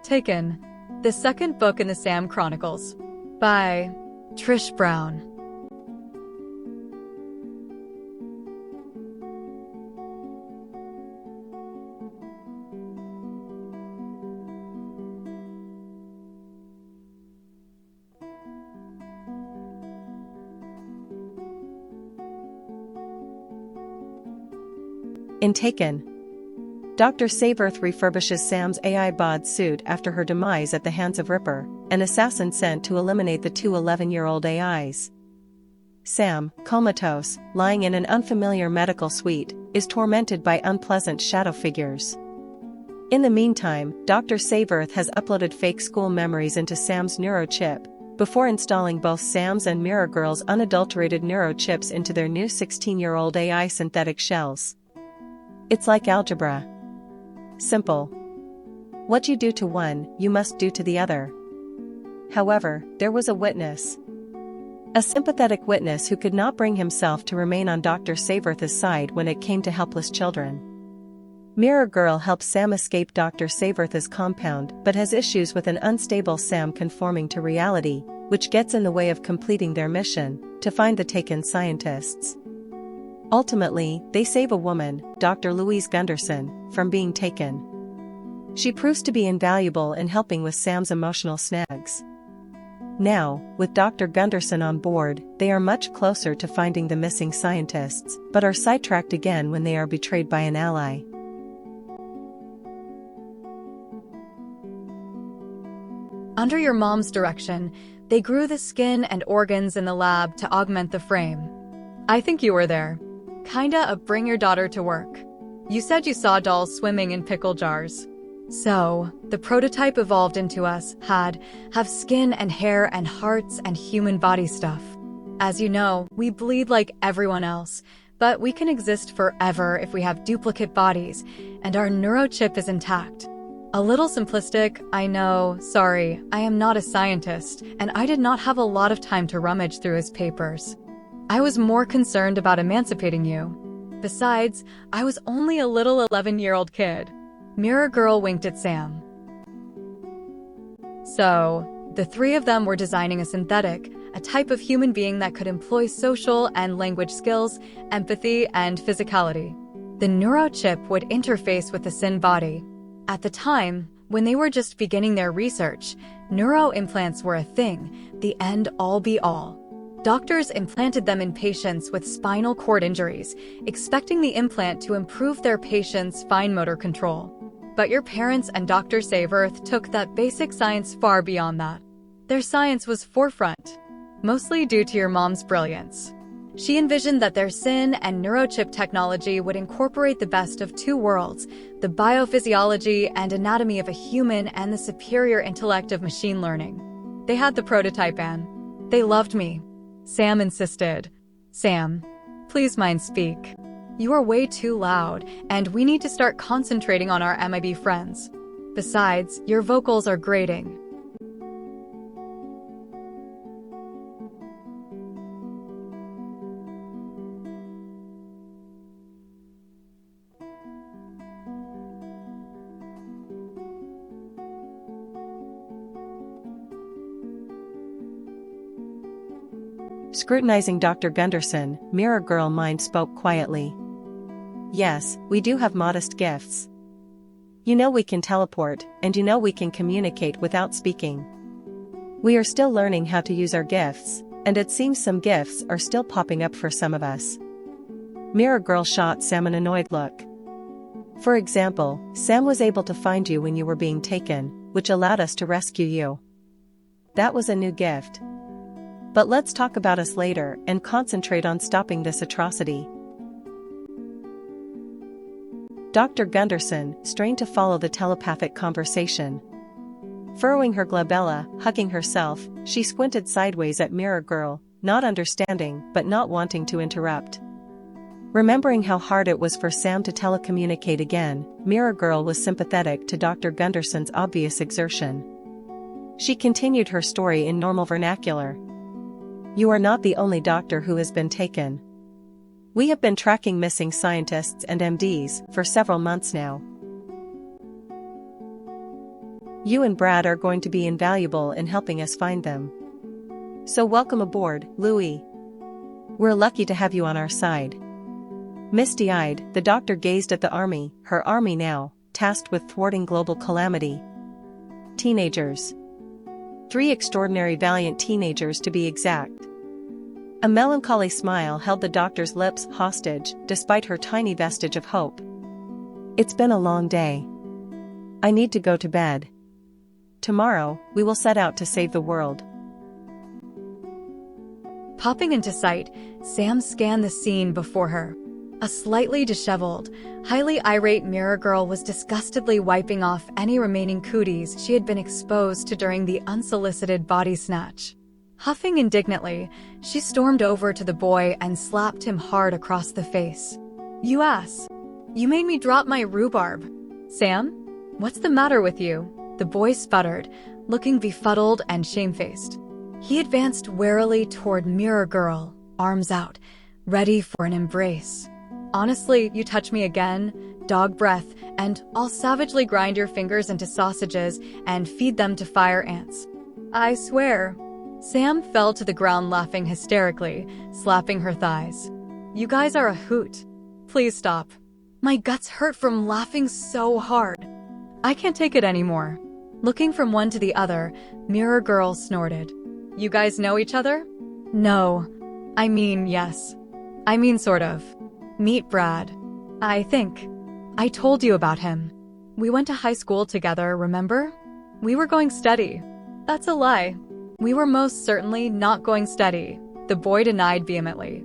Taken, the second book in the Sam Chronicles, by Trish Brown. In Taken, Dr. Saveearth refurbishes Sam's AI bod suit after her demise at the hands of Ripper, an assassin sent to eliminate the two 11-year-old AIs. Sam, comatose, lying in an unfamiliar medical suite, is tormented by unpleasant shadow figures. In the meantime, Dr. Saveearth has uploaded fake school memories into Sam's neuro chip, before installing both Sam's and Mirror Girl's unadulterated neuro chips into their new 16-year-old AI synthetic shells. It's like algebra. Simple. What you do to one, you must do to the other. However, there was a witness. A sympathetic witness who could not bring himself to remain on Dr. Saveearth's side when it came to helpless children. Mirror Girl helps Sam escape Dr. Saveearth's compound but has issues with an unstable Sam conforming to reality, which gets in the way of completing their mission, to find the taken scientists. Ultimately, they save a woman, Dr. Louise Gunderson, from being taken. She proves to be invaluable in helping with Sam's emotional snags. Now, with Dr. Gunderson on board, they are much closer to finding the missing scientists, but are sidetracked again when they are betrayed by an ally. Under your mom's direction, they grew the skin and organs in the lab to augment the frame. I think you were there. Kinda a bring your daughter to work. You said you saw dolls swimming in pickle jars. So, the prototype evolved into us have skin and hair and hearts and human body stuff. As you know, we bleed like everyone else, but we can exist forever if we have duplicate bodies, and our neurochip is intact. A little simplistic, I know, sorry, I am not a scientist, and I did not have a lot of time to rummage through his papers. I was more concerned about emancipating you. Besides, I was only a little 11-year-old kid. Mirror Girl winked at Sam. So, the three of them were designing a synthetic, a type of human being that could employ social and language skills, empathy, and physicality. The neurochip would interface with the Syn body. At the time, when they were just beginning their research, neuro implants were a thing, the end-all be-all. Doctors implanted them in patients with spinal cord injuries, expecting the implant to improve their patients' fine motor control. But your parents and Dr. Saveearth took that basic science far beyond that. Their science was forefront, mostly due to your mom's brilliance. She envisioned that their Syn and neurochip technology would incorporate the best of two worlds, the biophysiology and anatomy of a human and the superior intellect of machine learning. They had the prototype and they loved me. Sam insisted. Sam, please mind speak. You are way too loud, and we need to start concentrating on our MIB friends. Besides, your vocals are grating. Scrutinizing Dr. Gunderson, Mirror Girl mind spoke quietly. Yes, we do have modest gifts. You know we can teleport, and you know we can communicate without speaking. We are still learning how to use our gifts, and it seems some gifts are still popping up for some of us. Mirror Girl shot Sam an annoyed look. For example, Sam was able to find you when you were being taken, which allowed us to rescue you. That was a new gift. But let's talk about us later and concentrate on stopping this atrocity. Dr. Gunderson strained to follow the telepathic conversation. Furrowing her glabella, hugging herself, she squinted sideways at Mirror Girl, not understanding but not wanting to interrupt. Remembering how hard it was for Sam to telecommunicate again, Mirror Girl was sympathetic to Dr. Gunderson's obvious exertion. She continued her story in normal vernacular. You are not the only doctor who has been taken. We have been tracking missing scientists and MDs for several months now. You and Brad are going to be invaluable in helping us find them. So welcome aboard, Louis. We're lucky to have you on our side. Misty-eyed, the doctor gazed at the army, her army now, tasked with thwarting global calamity. Teenagers. 3 extraordinary valiant teenagers to be exact. A melancholy smile held the doctor's lips hostage, despite her tiny vestige of hope. It's been a long day. I need to go to bed. Tomorrow, we will set out to save the world. Popping into sight, Sam scanned the scene before her. A slightly disheveled, highly irate mirror girl was disgustedly wiping off any remaining cooties she had been exposed to during the unsolicited body snatch. Huffing indignantly, she stormed over to the boy and slapped him hard across the face. "You ass! You made me drop my rhubarb!" "Sam? What's the matter with you?" the boy sputtered, looking befuddled and shamefaced. He advanced warily toward Mirror Girl, arms out, ready for an embrace. "Honestly, you touch me again, dog breath, and I'll savagely grind your fingers into sausages and feed them to fire ants. I swear." Sam fell to the ground laughing hysterically, slapping her thighs. "You guys are a hoot. Please stop. My guts hurt from laughing so hard. I can't take it anymore." Looking from one to the other, Mirror Girl snorted. "You guys know each other?" "No. I mean, yes. I mean, sort of. Meet Brad. I think. I told you about him. We went to high school together, remember? We were going steady." "That's a lie. We were most certainly not going steady," the boy denied vehemently.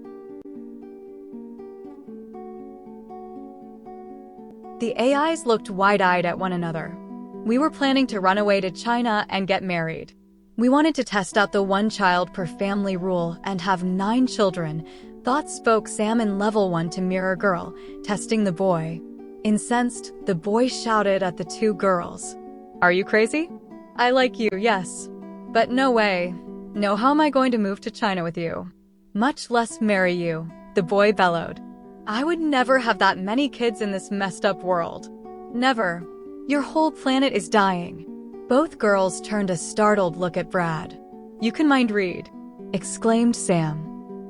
The AIs looked wide-eyed at one another. "We were planning to run away to China and get married. We wanted to test out the 1 child per family rule and have 9 children," thoughts spoke Sam in level 1 to Mirror Girl, testing the boy. Incensed, the boy shouted at the 2 girls. "Are you crazy? I like you, yes. But no way. No, how am I going to move to China with you? Much less marry you," the boy bellowed. "I would never have that many kids in this messed up world. Never. Your whole planet is dying." Both girls turned a startled look at Brad. "You can mind read," exclaimed Sam.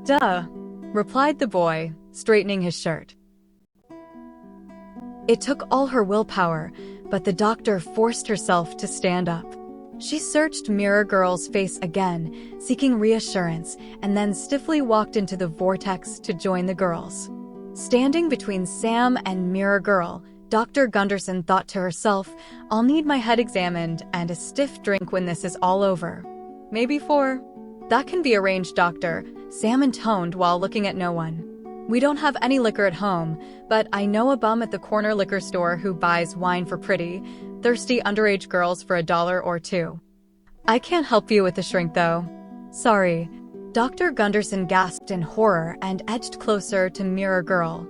"Duh," replied the boy, straightening his shirt. It took all her willpower, but the doctor forced herself to stand up. She searched Mirror Girl's face again, seeking reassurance, and then stiffly walked into the vortex to join the girls. Standing between Sam and Mirror Girl, Dr. Gunderson thought to herself, "I'll need my head examined and a stiff drink when this is all over. Maybe 4. "That can be arranged, doctor," Sam intoned while looking at no one. "We don't have any liquor at home, but I know a bum at the corner liquor store who buys wine for pretty, thirsty underage girls for $1 or $2. I can't help you with the shrink, though. Sorry." Dr. Gunderson gasped in horror and edged closer to Mirror Girl.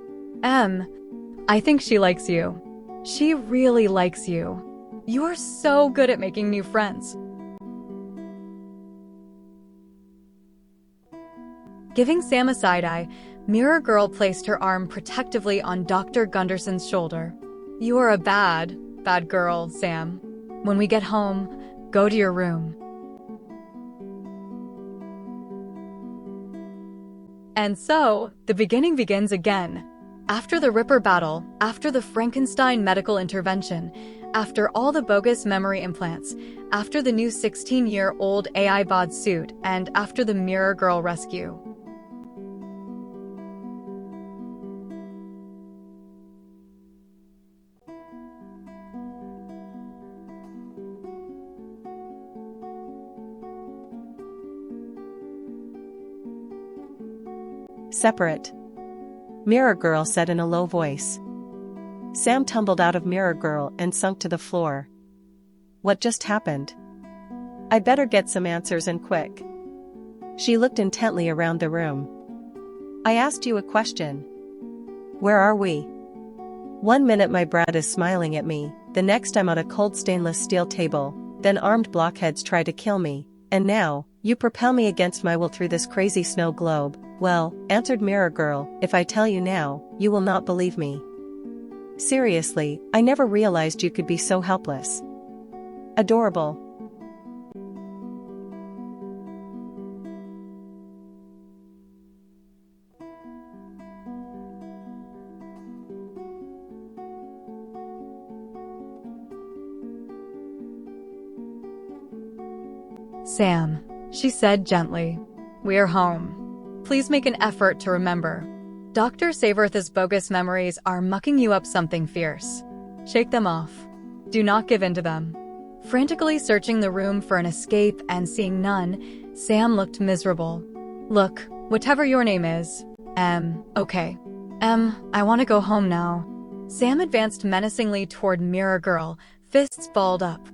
I think she likes you. She really likes you. You're so good at making new friends." Giving Sam a side-eye, Mirror Girl placed her arm protectively on Dr. Gunderson's shoulder. "You are a bad girl, Sam. When we get home, go to your room." And so, the beginning begins again. After the Ripper battle, after the Frankenstein medical intervention, after all the bogus memory implants, after the new 16-year-old AI bod suit, and after the Mirror Girl rescue. "Separate," Mirror Girl said in a low voice. Sam tumbled out of Mirror Girl and sunk to the floor. What just happened? I'd better get some answers and quick. She looked intently around the room. I asked you a question. Where are we? 1 minute my Brad is smiling at me, the next I'm on a cold stainless steel table, then armed blockheads try to kill me, and now, you propel me against my will through this crazy snow globe. Well, answered Mirror Girl, if I tell you now, you will not believe me. Seriously, I never realized you could be so helpless. Adorable. Sam, she said gently. We're home. Please make an effort to remember. Dr. Saveearth's bogus memories are mucking you up something fierce. Shake them off. Do not give in to them. Frantically searching the room for an escape and seeing none, Sam looked miserable. Look, whatever your name is. Okay. I want to go home now. Sam advanced menacingly toward Mirror Girl, fists balled up.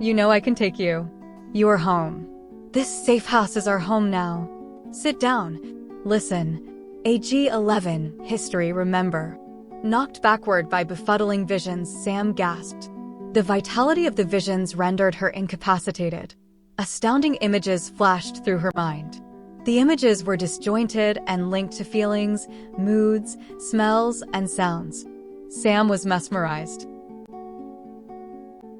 You know I can take you. You are home. This safe house is our home now. Sit down. Listen. AG-11, history, remember. Knocked backward by befuddling visions, Sam gasped. The vitality of the visions rendered her incapacitated. Astounding images flashed through her mind. The images were disjointed and linked to feelings, moods, smells, and sounds. Sam was mesmerized.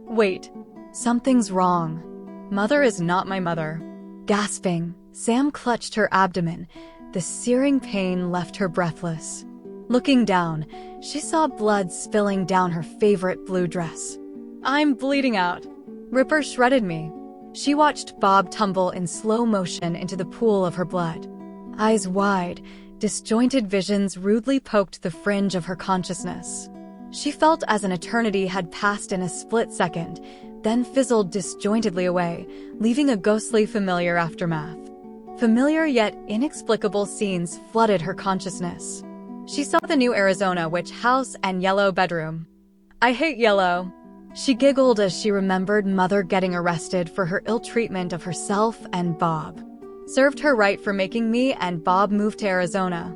Wait, something's wrong. Mother is not my mother. Gasping, Sam clutched her abdomen. The searing pain left her breathless. Looking down, she saw blood spilling down her favorite blue dress. I'm bleeding out. Ripper shredded me. She watched Bob tumble in slow motion into the pool of her blood. Eyes wide, disjointed visions rudely poked the fringe of her consciousness. She felt as an eternity had passed in a split second, then fizzled disjointedly away, leaving a ghostly familiar aftermath. Familiar yet inexplicable scenes flooded her consciousness. She saw the new Arizona witch house and yellow bedroom. I hate yellow. She giggled as she remembered Mother getting arrested for her ill treatment of herself and Bob. Served her right for making me and Bob move to Arizona.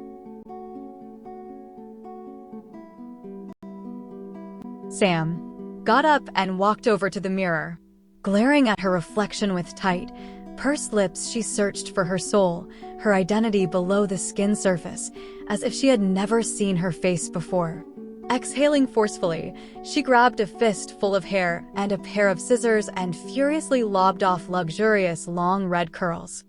Sam got up and walked over to the mirror. Glaring at her reflection with tight, pursed lips, she searched for her soul, her identity below the skin surface, as if she had never seen her face before. Exhaling forcefully, she grabbed a fist full of hair and a pair of scissors and furiously lobbed off luxurious long red curls.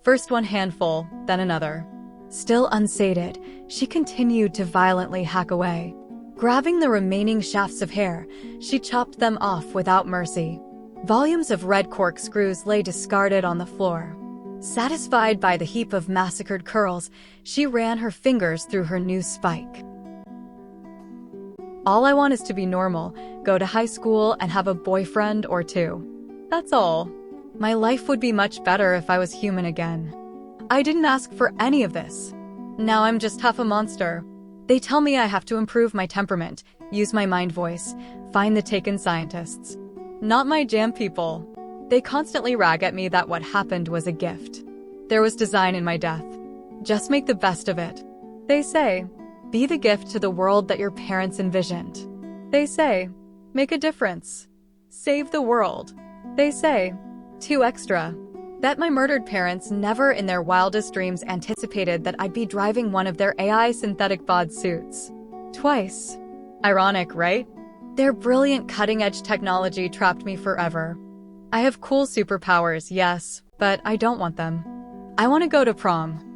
First one handful, then another. Still unsated, she continued to violently hack away. Grabbing the remaining shafts of hair, she chopped them off without mercy. Volumes of red corkscrews lay discarded on the floor. Satisfied by the heap of massacred curls, she ran her fingers through her new spike. All I want is to be normal, go to high school, and have a boyfriend or two. That's all. My life would be much better if I was human again. I didn't ask for any of this. Now I'm just half a monster. They tell me I have to improve my temperament, use my mind voice, find the taken scientists. Not my jam people. They constantly rag at me that what happened was a gift. There was design in my death. Just make the best of it. They say, be the gift to the world that your parents envisioned. They say, make a difference. Save the world. They say, 2 extra. Bet my murdered parents never in their wildest dreams anticipated that I'd be driving one of their AI synthetic bod suits. Twice. Ironic, right? Their brilliant cutting-edge technology trapped me forever. I have cool superpowers, yes, but I don't want them. I want to go to prom.